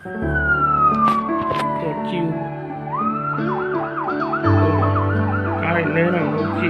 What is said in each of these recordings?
Thank you. Ai lên là một chị.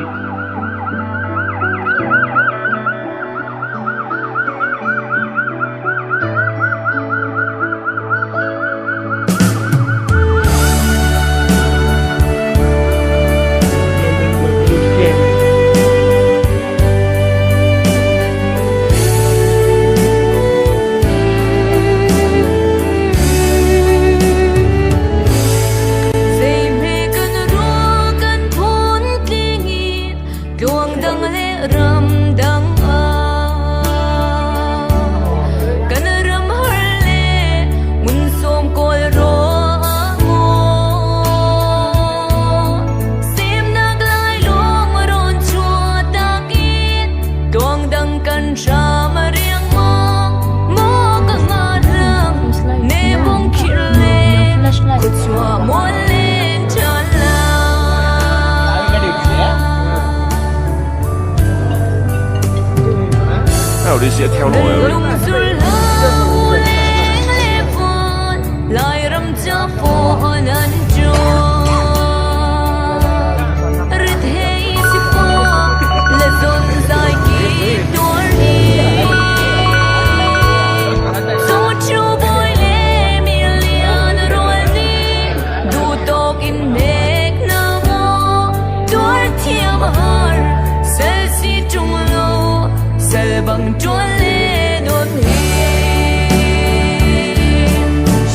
Nào đi sẽ theo nổi bằng chúa lê đột hi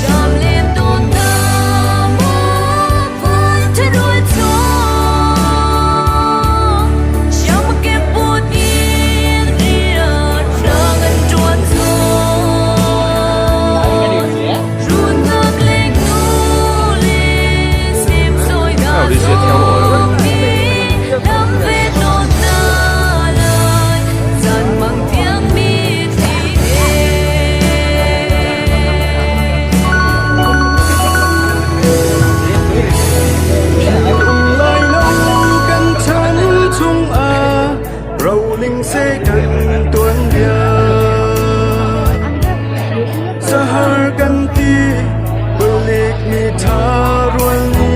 chạm lên tôn ta mơ vui thế đôi gió chạm kẹp bút yên ria ra ngân chuan gió run ngược lên nụ lên xem rồi đã gió đắm về tôn ta lời dần bằng tiếng mi thì lời lâu căn chắn chung râu linh sẽ cần tuấn bia sahar kan ti balik ni tharuan ni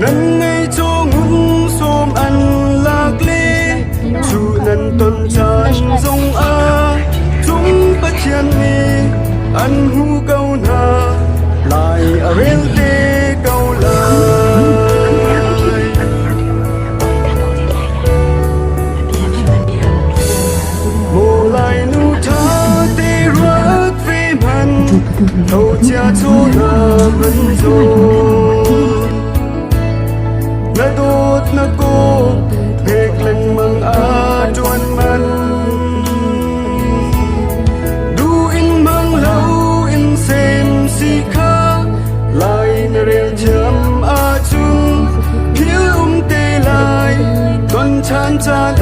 nan ngay cho ngun som an lạc lê chu nan ton chan dong chung bất chian ni an hu câu na lại rel te câu lời mồ lại nu tha te ruat ve man thâu cha cho na man zo na dot na ko bek lang mang chuan man du in mang lâu in xem si kha lại na rel cham chung thiếu te lại tuan chan chan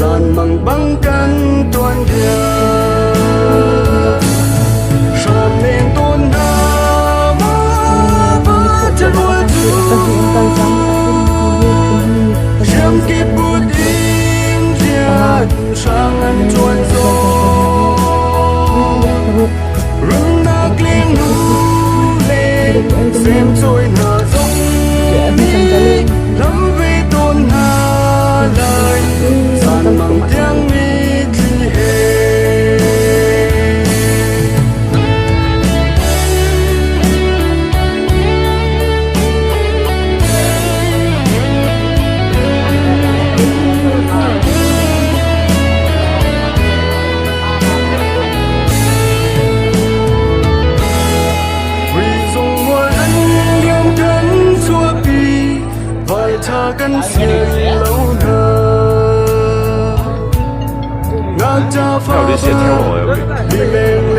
gian mang băng căn tuan dia sham nên tôn na ma chân hoa Jam ki bút in riat sang an chuan zo rung na kling nu le xem trôi na dong mi lắm về tôn na lời san mang tiếng mi thi he tha kan sia lâu na ngak cha fa Nào đi sẽ theo nổi đi lên